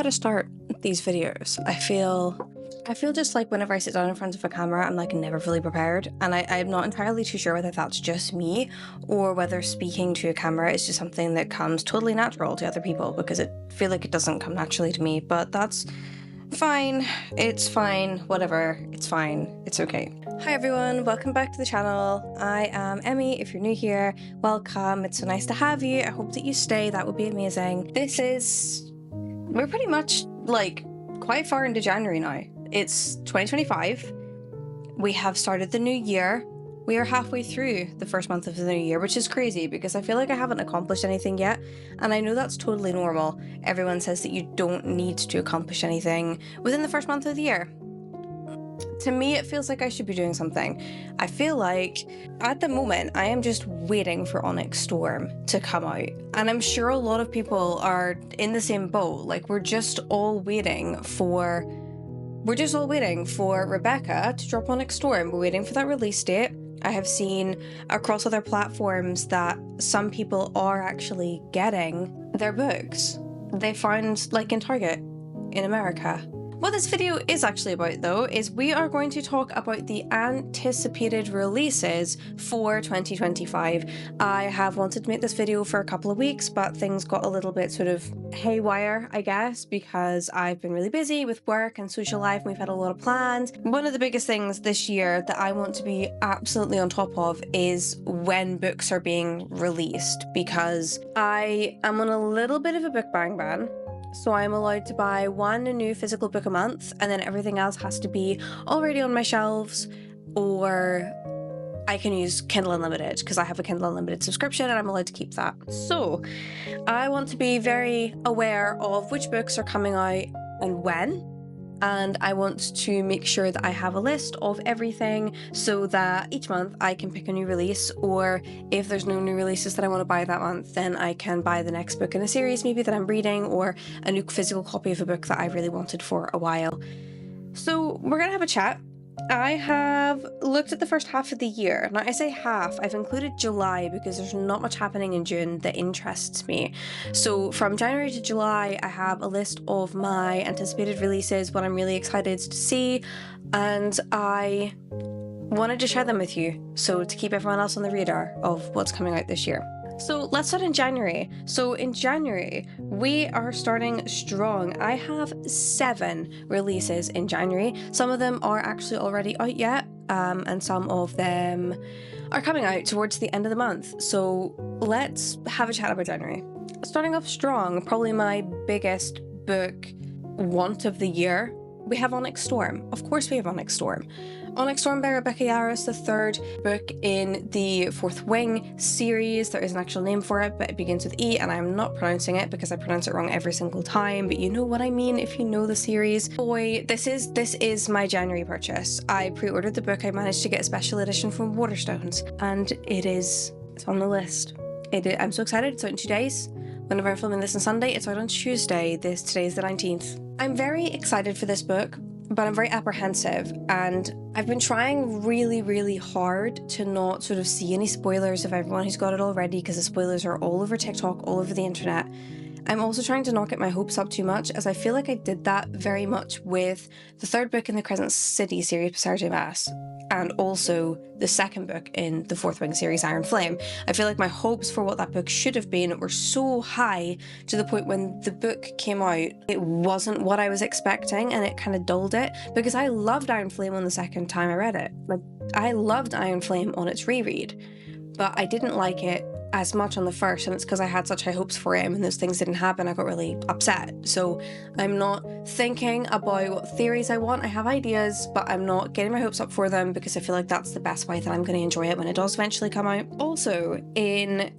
to start these videos. I feel just like whenever I sit down in front of a camera, I'm like never fully prepared, and I'm not entirely too sure whether that's just me or whether speaking to a camera is just something that comes totally natural to other people, because I feel like it doesn't come naturally to me, but that's fine. It's fine. Whatever. It's fine. It's okay. Hi everyone, welcome back to the channel. I am Emmy. If you're new here, welcome. It's so nice to have you. I hope that you stay. That would be amazing. We're pretty much like quite far into January now. It's 2025. We have started the new year. We are halfway through the first month of the new year, which is crazy because I feel like I haven't accomplished anything yet. And I know that's totally normal. Everyone says that you don't need to accomplish anything within the first month of the year. To me, it feels like I should be doing something. I feel like at the moment, I am just waiting for Onyx Storm to come out. And I'm sure a lot of people are in the same boat. Like, we're just all waiting for Rebecca to drop Onyx Storm. We're waiting for that release date. I have seen across other platforms that some people are actually getting their books they found like in Target in America. What this video is actually about though is we are going to talk about the anticipated releases for 2025. I have wanted to make this video for a couple of weeks, but things got a little bit sort of haywire, I guess, because I've been really busy with work and social life and we've had a lot of plans. One of the biggest things this year that I want to be absolutely on top of is when books are being released, because I am on a little bit of a book buying ban. So I'm allowed to buy one new physical book a month, and then everything else has to be already on my shelves, or I can use Kindle Unlimited because I have a Kindle Unlimited subscription and I'm allowed to keep that. So I want to be very aware of which books are coming out and when. And I want to make sure that I have a list of everything so that each month I can pick a new release, or if there's no new releases that I want to buy that month, then I can buy the next book in a series maybe that I'm reading, or a new physical copy of a book that I really wanted for a while. So we're gonna have a chat. I have looked at the first half of the year. Now I say half, I've included July because there's not much happening in June that interests me. So from January to July, I have a list of my anticipated releases, what I'm really excited to see, and I wanted to share them with you, so to keep everyone else on the radar of what's coming out this year. So let's start in January. So in January, we are starting strong. I have 7 releases in January. Some of them are actually already out yet, and some of them are coming out towards the end of the month. So let's have a chat about January. Starting off strong, probably my biggest book want of the year, we have Onyx Storm. Of course we have Onyx Storm. Onyx Storm by Rebecca Yarros, the 3rd book in the Fourth Wing series. There is an actual name for it, but it begins with E, and I'm not pronouncing it because I pronounce it wrong every single time, but you know what I mean if you know the series. Boy, this is my January purchase. I pre-ordered the book. I managed to get a special edition from Waterstones, and it's on the list. I'm so excited. It's out in 2 days. Whenever I'm filming this on Sunday, it's out on Tuesday. Today is the 19th. I'm very excited for this book, but I'm very apprehensive, and I've been trying really, really hard to not sort of see any spoilers of everyone who's got it already, because the spoilers are all over TikTok, all over the internet. I'm also trying to not get my hopes up too much, as I feel like I did that very much with the 3rd book in the Crescent City series by Sarah J. Maas, and also the 2nd book in the Fourth Wing series, Iron Flame. I feel like my hopes for what that book should have been were so high, to the point when the book came out, it wasn't what I was expecting, and it kind of dulled it, because I loved Iron Flame on the second time I read it. Like, I loved Iron Flame on its reread, but I didn't like it as much on the first, and it's because I had such high hopes for it, and when those things didn't happen I got really upset. So I'm not thinking about what theories I want. I have ideas, but I'm not getting my hopes up for them, because I feel like that's the best way that I'm going to enjoy it when it does eventually come out. Also in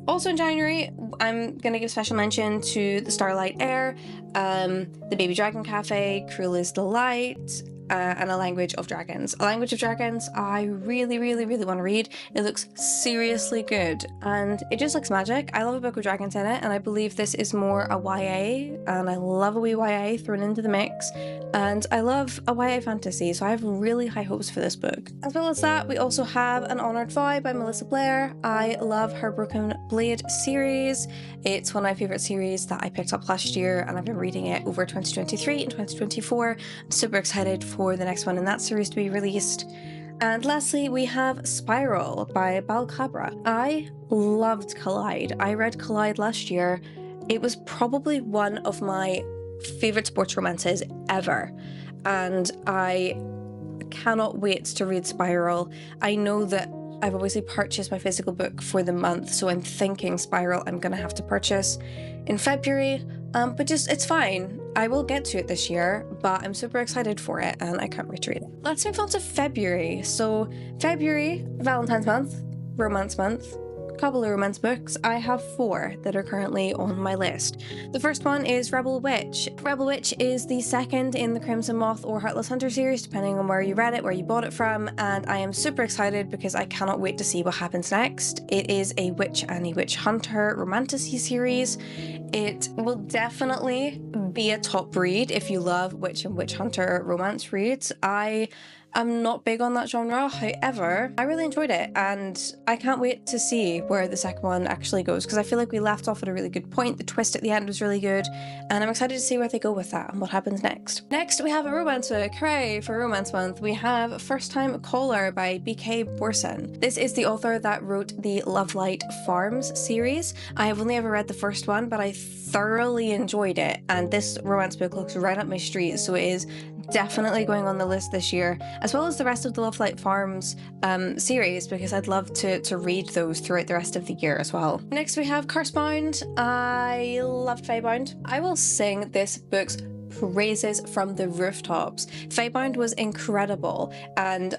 Also in January, I'm going to give special mention to The Starlight Heir, The Baby Dragon Cafe, Cruella's Delight, and A Language of Dragons. A Language of Dragons, I really, really, really want to read. It looks seriously good, and it just looks magic. I love a book with dragons in it, and I believe this is more a YA, and I love a wee YA thrown into the mix, and I love a YA fantasy, so I have really high hopes for this book. As well as that, we also have An Honoured Vow by Melissa Blair. I love her Broken Blade series. It's one of my favourite series that I picked up last year, and I've been reading it over 2023 and 2024. I'm super excited for the next one in that series to be released. And lastly, we have Spiral by Bal Cabra. I loved Collide. I read Collide last year. It was probably one of my favourite sports romances ever, and I cannot wait to read Spiral. I know that I've obviously purchased my physical book for the month, so I'm thinking Spiral I'm gonna have to purchase in February, but just, it's fine. I will get to it this year, but I'm super excited for it and I can't wait to read it. Let's move on to February. So February, Valentine's month, romance month, couple of romance books. I have 4 that are currently on my list. The first one is Rebel Witch. Rebel Witch is the second in the Crimson Moth or Heartless Hunter series, depending on where you read it, where you bought it from, and I am super excited because I cannot wait to see what happens next. It is a witch and a witch hunter romantasy series. It will definitely be a top read if you love witch and witch hunter romance reads. I'm not big on that genre, however, I really enjoyed it, and I can't wait to see where the second one actually goes, because I feel like we left off at a really good point. The twist at the end was really good, and I'm excited to see where they go with that and what happens next. Next, we have a romance book. Hooray for Romance Month. We have First Time Caller by B.K. Borson. This is the author that wrote the Lovelight Farms series. I have only ever read the first one, but I thoroughly enjoyed it, and this romance book looks right up my street, so it is definitely going on the list this year, as well as the rest of the Lovelight Farms series, because I'd love to read those throughout the rest of the year as well. Next we have Cursebound. I loved Feybound. I will sing this book's praises from the rooftops. Feybound was incredible, and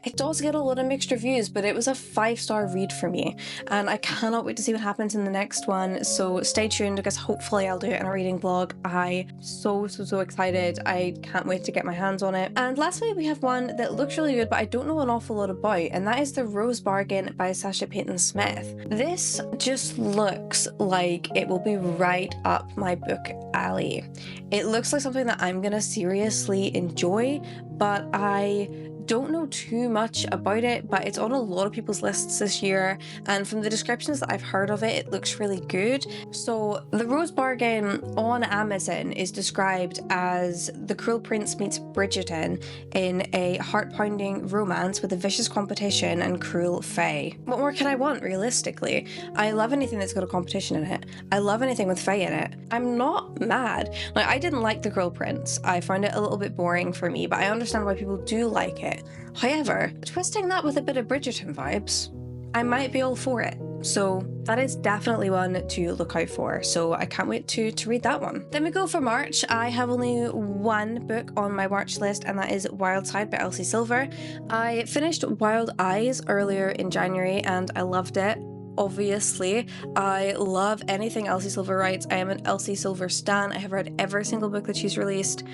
it does get a lot of mixed reviews, but it was a 5-star read for me, and I cannot wait to see what happens in the next one, so stay tuned because hopefully I'll do it in a reading vlog. I'm so excited. I can't wait to get my hands on it. And lastly, we have one that looks really good, but I don't know an awful lot about, and that is The Rose Bargain by Sasha Payton Smith. This just looks like it will be right up my book alley. It looks like something that I'm gonna seriously enjoy, but I don't know too much about it, but it's on a lot of people's lists this year, and from the descriptions that I've heard of it, it looks really good. So The Rose Bargain on Amazon is described as the Cruel Prince meets Bridgerton in a heart-pounding romance with a vicious competition and cruel fae. What more can I want, realistically? I love anything that's got a competition in it. I love anything with fae in it. I'm not mad. Like, I didn't like The Cruel Prince. I found it a little bit boring for me, but I understand why people do like it. However, twisting that with a bit of Bridgerton vibes, I might be all for it. So that is definitely one to look out for. So I can't wait to read that one. Then we go for March. I have only one book on my March list, and that is Wild Side by Elsie Silver. I finished Wild Eyes earlier in January and I loved it. Obviously, I love anything Elsie Silver writes. I am an Elsie Silver stan. I have read every single book that she's released,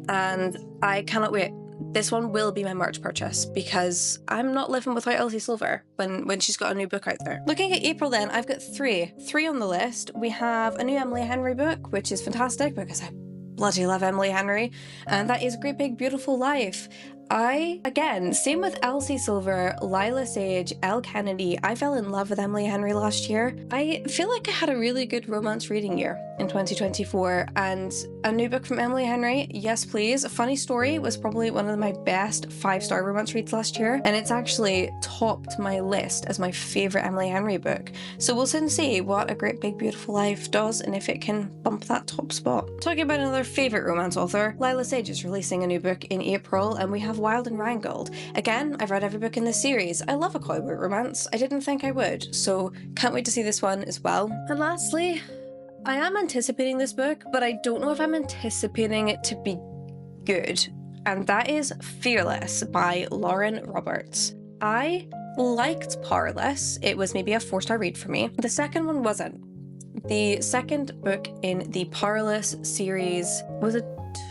and I cannot wait. This one will be my March purchase because I'm not living without Elsie Silver when she's got a new book out there. Looking at April then, I've got three on the list. We have a new Emily Henry book, which is fantastic because I bloody love Emily Henry, and that is Great Big Beautiful Life. Again, same with Elsie Silver, Lila Sage, Elle Kennedy. I fell in love with Emily Henry last year. I feel like I had a really good romance reading year in 2024, and a new book from Emily Henry, yes please. A Funny Story was probably one of my best 5-star romance reads last year, and it's actually topped my list as my favourite Emily Henry book. So we'll soon see what A Great Big Beautiful Life does and if it can bump that top spot. Talking about another favourite romance author, Lila Sage is releasing a new book in April, and we have Wild and Wrangled. Again, I've read every book in this series. I love a cowboy romance. I didn't think I would, so can't wait to see this one as well. And lastly, I am anticipating this book, but I don't know if I'm anticipating it to be good, and that is Fearless by Lauren Roberts. I liked Powerless. It was maybe a 4-star read for me. The second one wasn't. The second book in the Powerless series was a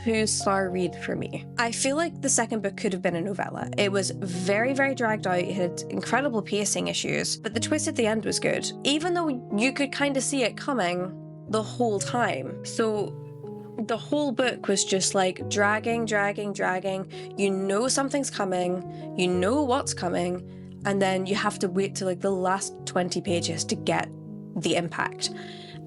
2-star read for me. I feel like the second book could have been a novella. It was very, very dragged out. It had incredible pacing issues, but the twist at the end was good, even though you could kind of see it coming the whole time. So the whole book was just like dragging. You know something's coming, you know what's coming, and then you have to wait till like the last 20 pages to get the impact.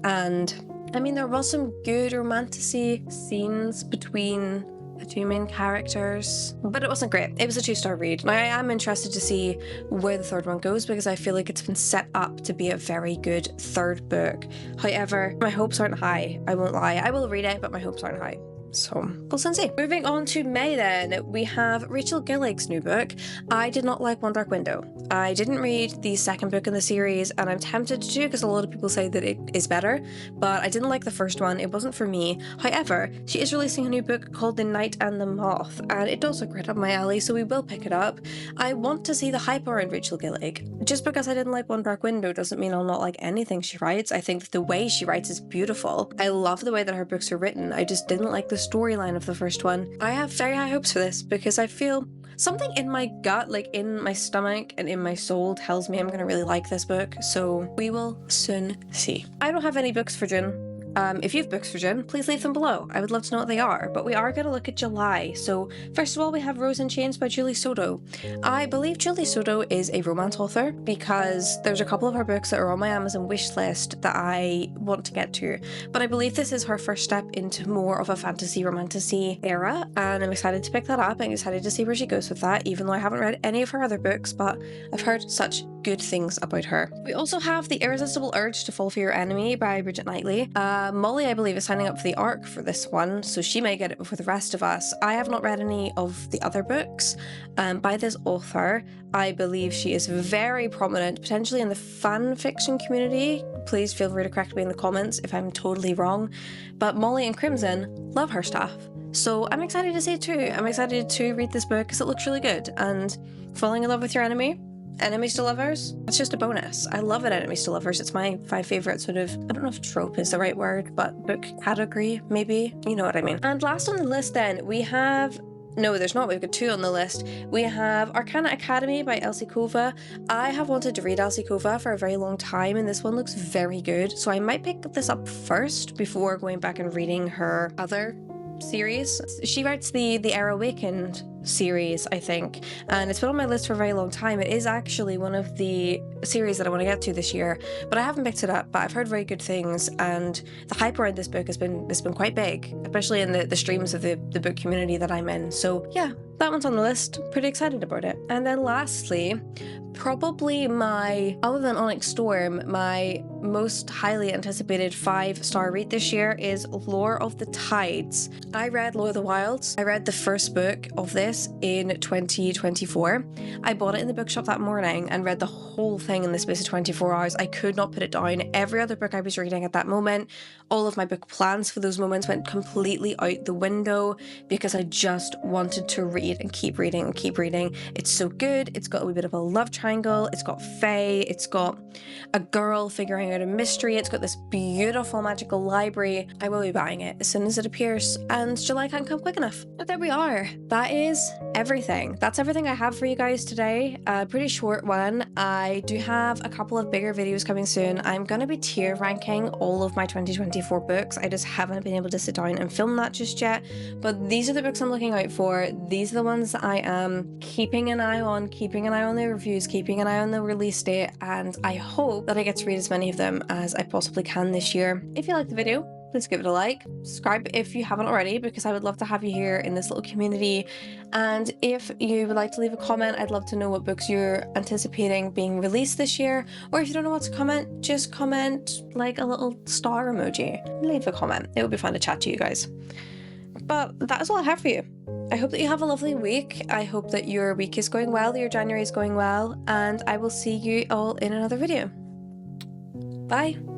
And I mean, there was some good romantasy scenes between the two main characters, but it wasn't great. It was a 2-star read. Now, I am interested to see where the third one goes because I feel like it's been set up to be a very good third book. However, my hopes aren't high. I won't lie. I will read it, but my hopes aren't high. So we'll soon see. Moving on to May then, we have Rachel Gillig's new book. I did not like One Dark Window. I didn't read the second book in the series and I'm tempted to because a lot of people say that it is better, but I didn't like the first one. It wasn't for me. However, she is releasing a new book called The Night and the Moth and it does look right up my alley, so we will pick it up. I want to see the hype around Rachel Gillig. Just because I didn't like One Dark Window doesn't mean I'll not like anything she writes. I think that the way she writes is beautiful. I love the way that her books are written. I just didn't like the storyline of the first one. I have very high hopes for this because I feel something in my gut, like in my stomach and in my soul, tells me I'm going to really like this book. So we will soon see. I don't have any books for June. If you have books for June, please leave them below. I would love to know what they are, but we are going to look at July. So first of all, we have Rose in Chains by Julie Soto. I believe Julie Soto is a romance author because there's a couple of her books that are on my Amazon wish list that I want to get to, but I believe this is her first step into more of a fantasy romantasy era, and I'm excited to pick that up. I'm excited to see where she goes with that, even though I haven't read any of her other books, but I've heard such good things about her. We also have The Irresistible Urge to Fall for Your Enemy by Bridget Knightley. Molly, I believe, is signing up for the ARC for this one, so she may get it before the rest of us. I have not read any of the other books by this author. I believe she is very prominent, potentially in the fan fiction community. Please feel free to correct me in the comments if I'm totally wrong. But Molly and Crimson love her stuff. So I'm excited to see it too. I'm excited to read this book because it looks really good. And falling in love with your enemy? Enemies to lovers? It's just a bonus. I love it, enemies to lovers. It's my 5 favorite sort of, I don't know if trope is the right word, but book category, maybe. You know what I mean. And last on the list then, we have... No, there's not. We've got 2 on the list. We have Arcana Academy by Elsie Kova. I have wanted to read Elsie Kova for a very long time, and this one looks very good. So I might pick this up first before going back and reading her other series. She writes the Air Awakened series, I think, and it's been on my list for a very long time. It is actually one of the series that I want to get to this year, but I haven't picked it up. But I've heard very good things, and the hype around this book has been quite big, especially in the streams of the book community that I'm in. So yeah, that one's on the list. Pretty excited about it. And then lastly, probably my, other than Onyx Storm, my most highly anticipated 5-star read this year is Lore of the Tides. I read Lore of the Wilds. I read the first book of this in 2024. I bought it in the bookshop that morning and read the whole thing in the space of 24 hours. I could not put it down. Every other book I was reading at that moment, all of my book plans for those moments went completely out the window because I just wanted to read and keep reading and keep reading. It's so good. It's got a wee bit of a love triangle. It's got fae. It's got a girl figuring out a mystery. It's got this beautiful magical library. I will be buying it as soon as it appears, and July can't come quick enough. But there we are. That is everything. That's everything I have for you guys today. A pretty short one. I do have a couple of bigger videos coming soon. I'm going to be tier ranking all of my 2024 books. I just haven't been able to sit down and film that just yet, but these are the books I'm looking out for. These are the ones that I am keeping an eye on the reviews, keeping an eye on the release date, and I hope that I get to read as many of them as I possibly can this year. If you liked the video, please give it a like, subscribe if you haven't already, because I would love to have you here in this little community. And if you would like to leave a comment, I'd love to know what books you're anticipating being released this year. Or if you don't know what to comment, just comment like a little star emoji. Leave a comment. It would be fun to chat to you guys. But that is all I have for you. I hope that you have a lovely week. I hope that your week is going well, that your January is going well, and I will see you all in another video. Bye.